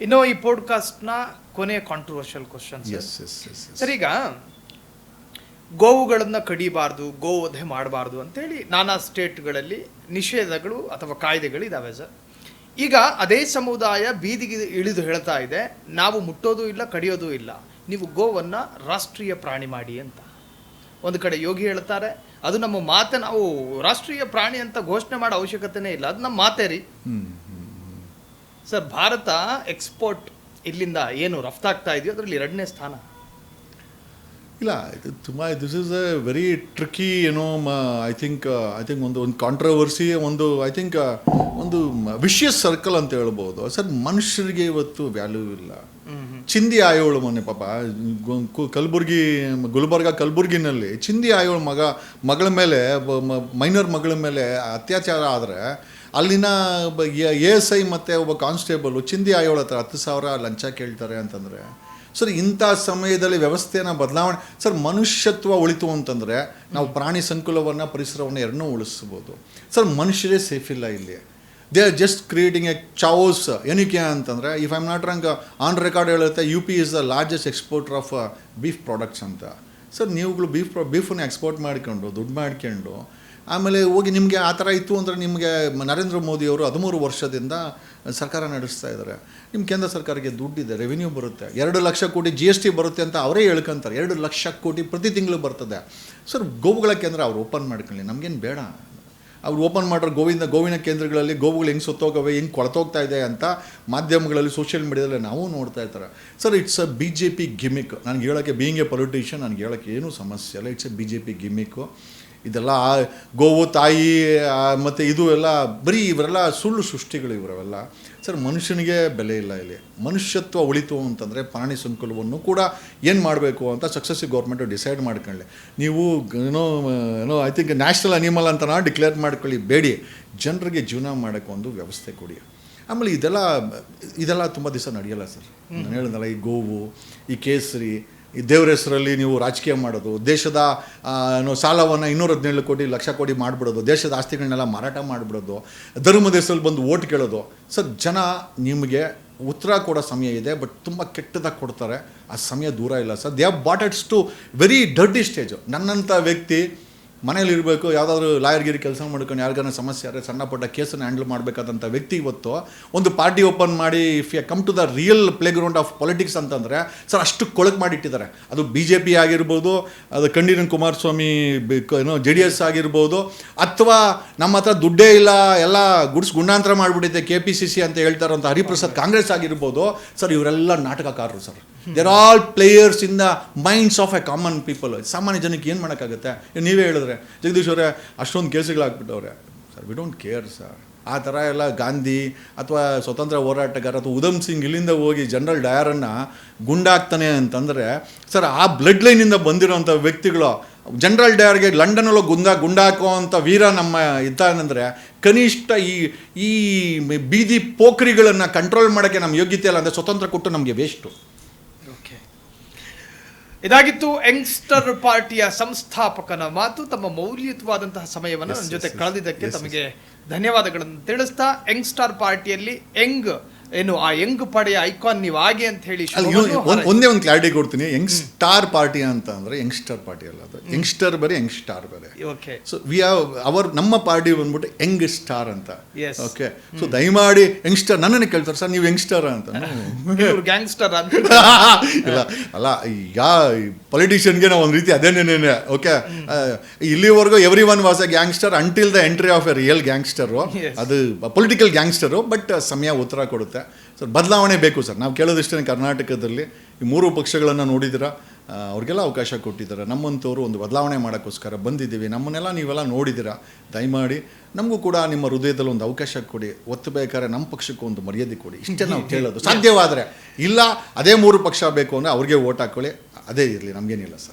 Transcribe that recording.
ಇನ್ನು ಈ ಪಾಡ್ಕಾಸ್ಟ್ನ ಕೊನೆಯ ಕಾಂಟ್ರವರ್ಷಿಯಲ್ ಕ್ವಶನ್ ಸರ್. ಈಗ ಗೋವುಗಳನ್ನು ಕಡಿಬಾರ್ದು, ಗೋವಧೆ ಮಾಡಬಾರ್ದು ಅಂತೇಳಿ ನಾನಾ ಸ್ಟೇಟ್ಗಳಲ್ಲಿ ನಿಷೇಧಗಳು ಅಥವಾ ಕಾಯ್ದೆಗಳು ಇದ್ದಾವೆ ಸರ್. ಈಗ ಅದೇ ಸಮುದಾಯ ಬೀದಿಗೆ ಇಳಿದು ಹೇಳ್ತಾ ಇದೆ, ನಾವು ಮುಟ್ಟೋದು ಇಲ್ಲ, ಕಡಿಯೋದು ಇಲ್ಲ, ನೀವು ಗೋವನ್ನು ರಾಷ್ಟ್ರೀಯ ಪ್ರಾಣಿ ಮಾಡಿ ಅಂತ. ಒಂದು ಕಡೆ ಯೋಗಿ ಹೇಳ್ತಾರೆ, ಅದು ನಮ್ಮ ಮಾತೆ, ನಾವು ರಾಷ್ಟ್ರೀಯ ಪ್ರಾಣಿ ಅಂತ ಘೋಷಣೆ ಮಾಡೋ ಅವಶ್ಯಕತೆನೇ ಇಲ್ಲ, ಅದು ನಮ್ಮ ಮಾತೆ ರೀ ಸರ್. ಭಾರತ ಎಕ್ಸ್ಪೋರ್ಟ್ ಇಲ್ಲಿಂದ ಏನು ರಫ್ತಾಗ್ತಾ ಇದೆಯೋ ಅದರಲ್ಲಿ 2ನೇ ಸ್ಥಾನ. ಇಲ್ಲ, ಇದು ತುಂಬ this is A very tricky I think ಒಂದು ಕಾಂಟ್ರವರ್ಸಿ, ಐ ಥಿಂಕ್ ಒಂದು ವಿಷಿಯಸ್ ಸರ್ಕಲ್ ಅಂತ ಹೇಳ್ಬೋದು ಸರ್. ಮನುಷ್ಯರಿಗೆ ಇವತ್ತು ವ್ಯಾಲ್ಯೂ ಇಲ್ಲ. ಚಿಂದಿ ಆಯೋಳು ಮೊನ್ನೆ ಪಾಪ ಗುಲ್ಬರ್ಗ ಕಲಬುರ್ಗಿನಲ್ಲಿ ಚಿಂದಿ ಆಯೋಳು ಮಗಳ ಮೇಲೆ, ಮೈನರ್ ಮಗಳ ಮೇಲೆ ಅತ್ಯಾಚಾರ ಆದರೆ ಅಲ್ಲಿನ ASI ಮತ್ತು ಒಬ್ಬ ಕಾನ್ಸ್ಟೇಬಲು ಚಿಂದಿ ಆಯೋಳ ಹತ್ರ 10,000 ಲಂಚ ಕೇಳ್ತಾರೆ ಅಂತಂದರೆ ಸರ್, ಇಂಥ ಸಮಯದಲ್ಲಿ ವ್ಯವಸ್ಥೆನ ಬದಲಾವಣೆ ಸರ್. ಮನುಷ್ಯತ್ವ ಉಳಿತು ಅಂತಂದರೆ ನಾವು ಪ್ರಾಣಿ ಸಂಕುಲವನ್ನು, ಪರಿಸರವನ್ನು ಎರಡನ್ನೂ ಉಳಿಸ್ಬೋದು ಸರ್. ಮನುಷ್ಯರೇ ಸೇಫ್ ಇಲ್ಲ ಇಲ್ಲಿ. They are just creating a chaos. ಏನಕ್ಕೆ ಅಂತಂದರೆ, if I am not wrong, on record ಹೇಳುತ್ತೆ UP is the largest exporter of beef products ಅಂತ ಸರ್. ನೀವುಗಳು ಬೀಫನ್ನು ಎಕ್ಸ್ಪೋರ್ಟ್ ಮಾಡ್ಕೊಂಡು ದುಡ್ಡು ಮಾಡ್ಕೊಂಡು ಆಮೇಲೆ ಹೋಗಿ ನಿಮಗೆ ಆ ಥರ ಇತ್ತು ಅಂದರೆ, ನಿಮಗೆ ನರೇಂದ್ರ ಮೋದಿಯವರು 13 ವರ್ಷದಿಂದ ಸರ್ಕಾರ ನಡೆಸ್ತಾ ಇದ್ದಾರೆ. ನಿಮ್ಮ ಕೇಂದ್ರ ಸರ್ಕಾರಕ್ಕೆ ದುಡ್ಡಿದೆ, ರೆವಿನ್ಯೂ ಬರುತ್ತೆ, 2 ಲಕ್ಷ ಕೋಟಿ GST ಬರುತ್ತೆ ಅಂತ ಅವರೇ ಹೇಳ್ಕೊಂತಾರೆ. 2 ಲಕ್ಷ ಕೋಟಿ ಪ್ರತಿ ತಿಂಗಳು ಬರ್ತದೆ ಸರ್. ಗೋವುಗಳ ಕೇಂದ್ರ ಅವ್ರು ಓಪನ್ ಮಾಡ್ಕೊಳ್ಳಿ, ನಮಗೇನು ಬೇಡ. ಅವ್ರು ಓಪನ್ ಮಾಡಿರೋ ಗೋವಿನ ಕೇಂದ್ರಗಳಲ್ಲಿ ಗೋವುಗಳು ಹೆಂಗೆ ಸತ್ತೋಗವೆ, ಹೆಂಗೆ ಕೊಳತೋಗ್ತಾ ಇದೆ ಅಂತ ಮಾಧ್ಯಮಗಳಲ್ಲಿ, ಸೋಷಿಯಲ್ ಮೀಡಿಯಾದಲ್ಲಿ ನಾವು ನೋಡ್ತಾ ಇರ್ತಾರೆ sir. It's a BJP gimmick. ನನಗೆ ಹೇಳೋಕ್ಕೆ, ಬೀಯಿಂಗ್ ಎ ಪೊಲಿಟಿಷಿಯನ್, ನನಗೆ ಹೇಳೋಕ್ಕೆ ಏನೂ ಸಮಸ್ಯೆ ಇಲ್ಲ. It's A BJP gimmick. ಇದೆಲ್ಲ ಗೋವು ತಾಯಿ ಮತ್ತು ಇದು ಎಲ್ಲ ಬರೀ ಇವರೆಲ್ಲ ಸುಳ್ಳು ಸೃಷ್ಟಿಗಳು ಇವರೆಲ್ಲ ಸರ್. ಮನುಷ್ಯನಿಗೆ ಬೆಲೆ ಇಲ್ಲ ಇಲ್ಲಿ. ಮನುಷ್ಯತ್ವ ಉಳಿತು ಅಂತಂದರೆ ಪ್ರಾಣಿ ಸಂಕುಲವನ್ನು ಕೂಡ ಏನು ಮಾಡಬೇಕು ಅಂತ ಸಕ್ಸಸ್ಸಿವ್ ಗೌರ್ಮೆಂಟು ಡಿಸೈಡ್ ಮಾಡ್ಕೊಳ್ಳಿ. ನೀವು ಐ ಥಿಂಕ್ ನ್ಯಾಷನಲ್ ಅನಿಮಲ್ ಅಂತ ಡಿಕ್ಲೇರ್ ಮಾಡ್ಕೊಳ್ಳಿ, ಬೇಡಿ. ಜನರಿಗೆ ಜೀವನ ಮಾಡೋಕ್ಕೆ ಒಂದು ವ್ಯವಸ್ಥೆ ಕೊಡಿ. ಆಮೇಲೆ ಇದೆಲ್ಲ ತುಂಬ ದಿವಸ ನಡೆಯಲ್ಲ ಸರ್. ನಾನು ಹೇಳಿದ್ನಲ್ಲ, ಈ ಗೋವು, ಈ ಕೇಸರಿ, ಈ ದೇವ್ರ ಹೆಸರಲ್ಲಿ ನೀವು ರಾಜಕೀಯ ಮಾಡೋದು, ದೇಶದ ಸಾಲವನ್ನು 217 ಲಕ್ಷ ಕೋಟಿ ಮಾಡಿಬಿಡೋದು, ದೇಶದ ಆಸ್ತಿಗಳನ್ನೆಲ್ಲ ಮಾರಾಟ ಮಾಡಿಬಿಡೋದು, ಧರ್ಮದ ಹೆಸರಲ್ಲಿ ಬಂದು ಓಟ್ ಕೇಳೋದು ಸರ್. ಜನ ನಿಮಗೆ ಉತ್ತರ ಕೊಡೋ ಸಮಯ ಇದೆ, ಬಟ್ ತುಂಬ ಕೆಟ್ಟದಾಗಿ ಕೊಡ್ತಾರೆ. ಆ ಸಮಯ ದೂರ ಇಲ್ಲ sir. They have but it's too very dirty stage. ನನ್ನಂಥ ವ್ಯಕ್ತಿ ಮನೇಲಿರಬೇಕು, ಯಾವುದಾದ್ರೂ ಲಾಯರ್ಗಿರಿ ಕೆಲಸ ಮಾಡ್ಕೊಂಡು ಯಾರಿಗಾನ ಸಮಸ್ಯೆ ಆದರೆ ಸಣ್ಣ ಪುಟ್ಟ ಕೇಸನ್ನು ಹ್ಯಾಂಡಲ್ ಮಾಡಬೇಕಾದಂಥ ವ್ಯಕ್ತಿ ಇವತ್ತು ಒಂದು ಪಾರ್ಟಿ ಓಪನ್ ಮಾಡಿ, if you come to the real playground of politics ಅಂತಂದರೆ ಸರ್, ಅಷ್ಟು ಕೊಳಕು ಮಾಡಿಟ್ಟಿದ್ದಾರೆ. ಅದು BJP ಆಗಿರ್ಬೋದು, ಅದು ಕಣ್ಣೀರಿನ ಕುಮಾರಸ್ವಾಮಿ JDS ಆಗಿರ್ಬೋದು, ಅಥವಾ ನಮ್ಮ ಹತ್ರ ದುಡ್ಡೇ ಇಲ್ಲ, ಎಲ್ಲ ಗುಂಡಾಂತರ ಮಾಡಿಬಿಟ್ಟಿದೆ KPCC ಅಂತ ಹೇಳ್ತಾರಂಥ ಹರಿಪ್ರಸಾದ್ ಕಾಂಗ್ರೆಸ್ ಆಗಿರ್ಬೋದು ಸರ್. ಇವರೆಲ್ಲ ನಾಟಕಕಾರರು sir. They're all players in the minds of a common people. ಸಾಮಾನ್ಯ ಜನಕ್ಕೆ ಏನು ಮಾಡೋಕ್ಕಾಗುತ್ತೆ? ನೀವೇ ಹೇಳಿದ್ರೆ, ಜಗದೀಶ್ ಅವರೇ, ಅಷ್ಟೊಂದು ಕೇಸುಗಳಾಗ್ಬಿಟ್ಟವ್ರೆ sir. We don't care sir. ಆ ಥರ ಎಲ್ಲ ಗಾಂಧಿ ಅಥವಾ ಸ್ವತಂತ್ರ ಹೋರಾಟಗಾರ ಅಥವಾ ಉಧಮ್ ಸಿಂಗ್ ಇಲ್ಲಿಂದ ಹೋಗಿ ಜನರಲ್ ಡಯರನ್ನು ಗುಂಡಾಗ್ತಾನೆ ಅಂತಂದರೆ ಸರ್, ಆ ಬ್ಲಡ್ ಲೈನಿಂದ ಬಂದಿರೋಂಥ ವ್ಯಕ್ತಿಗಳು ಜನರಲ್ ಡಯರ್ಗೆ ಲಂಡನಲ್ಲಿ ಗುಂಡಾಕೋವಂಥ ವೀರ ನಮ್ಮ ಇದ್ದಾನಂದರೆ, ಕನಿಷ್ಠ ಈ ಬೀದಿ ಪೋಖ್ರಿಗಳನ್ನು ಕಂಟ್ರೋಲ್ ಮಾಡೋಕ್ಕೆ ನಮ್ಮ ಯೋಗ್ಯತೆ ಇಲ್ಲ ಅಂದರೆ ಸ್ವತಂತ್ರ ಕೊಟ್ಟು ನಮಗೆ ವೇಸ್ಟು. ಇದಾಗಿತ್ತು ಯಂಗ್ಸ್ಟರ್ ಪಾರ್ಟಿಯ ಸಂಸ್ಥಾಪಕನ ಮಾತು. ತಮ್ಮ ಮೌಲ್ಯಯುತವಾದಂತಹ ಸಮಯವನ್ನು ನನ್ನ ಜೊತೆ ಕಳೆದಿದ್ದಕ್ಕೆ ತಮಗೆ ಧನ್ಯವಾದಗಳನ್ನು ತಿಳಿಸ್ತಾ, ಯಂಗ್ಸ್ಟರ್ ಪಾರ್ಟಿಯಲ್ಲಿ ಆ ಯಂಗ್ ಪಡೆಯ ಐಕಾನ್ ನೀವು ಆಗಿ ಅಂತ ಹೇಳಿ ಒಂದೇ ಒಂದು ಕ್ಲಾರಿಟಿ ಕೊಡ್ತೀನಿ. ಯಂಗ್ಸ್ಟಾರ್ ಪಾರ್ಟಿ ಅಂತ ಅಂದರೆ ಯಂಗ್ಸ್ಟರ್ ಪಾರ್ಟಿ ಅಲ್ಲ, ಅದು ಯಂಗ್ಸ್ಟರ್ ಬೇರೆ, ಯಂಗ್ಸ್ಟಾರ್ ಬೇರೆ. ಓಕೆ. ಸೊ ವಿ ಹ್ಯಾವ್ ನಮ್ಮ ಪಾರ್ಟಿ ಬಂದ್ಬಿಟ್ಟು ಯಂಗ್ ಸ್ಟಾರ್ ಅಂತ. ಓಕೆ. ಸೊ ದಯಮಾಡಿ ಯಂಗ್ಸ್ಟರ್ ನನ್ನನ್ನು ಕೇಳ್ತಾರೆ ಸರ್, ನೀವು ಯಂಗ್ಸ್ಟರ್ ಅಂತ, ಗ್ಯಾಂಗ್ಸ್ಟರ್ ಅಂತ ಇಲ್ಲ ಅಲ್ಲ. ಈಗ ಪೊಲಿಟಿಷಿಯನ್ಗೆ ನಾವು ಒಂದು ರೀತಿ ಅದೇನೇನೆ. ಓಕೆ. ಇಲ್ಲಿವರೆಗೂ everyone was a gangster until the entry of a real gangster. ಅದು ಪೊಲಿಟಿಕಲ್ ಗ್ಯಾಂಗ್ಸ್ಟರು. ಬಟ್ ಸಮಯ ಉತ್ತರ ಕೊಡುತ್ತೆ ಸರ್. ಬದಲಾವಣೆ ಬೇಕು ಸರ್. ನಾವು ಕೇಳೋದಿಷ್ಟೇ, ಕರ್ನಾಟಕದಲ್ಲಿ ಈ 3 ಪಕ್ಷಗಳನ್ನು ನೋಡಿದ್ದೀರಾ, ಅವ್ರಿಗೆಲ್ಲ ಅವಕಾಶ ಕೊಟ್ಟಿದ್ದಾರೆ. ನಮ್ಮಂಥವ್ರು ಒಂದು ಬದಲಾವಣೆ ಮಾಡೋಕ್ಕೋಸ್ಕರ ಬಂದಿದ್ದೀವಿ. ನಮ್ಮನ್ನೆಲ್ಲ ನೀವೆಲ್ಲ ನೋಡಿದ್ದೀರಾ. ದಯಮಾಡಿ ನಮಗೂ ಕೂಡ ನಿಮ್ಮ ಹೃದಯದಲ್ಲಿ ಒಂದು ಅವಕಾಶ ಕೊಡಿ. ಒತ್ತು ಬೇಕಾದ್ರೆ ನಮ್ಮ ಪಕ್ಷಕ್ಕೂ ಒಂದು ಮರ್ಯಾದೆ ಕೊಡಿ. ಇಷ್ಟೇ ನಾವು ಕೇಳೋದು. ಸಾಧ್ಯವಾದರೆ, ಇಲ್ಲ ಅದೇ 3 ಪಕ್ಷ ಬೇಕು ಅಂದರೆ ಅವ್ರಿಗೆ ಓಟ್ ಹಾಕ್ಕೊಳ್ಳಿ, ಅದೇ ಇರಲಿ, ನಮಗೇನಿಲ್ಲ ಸರ್.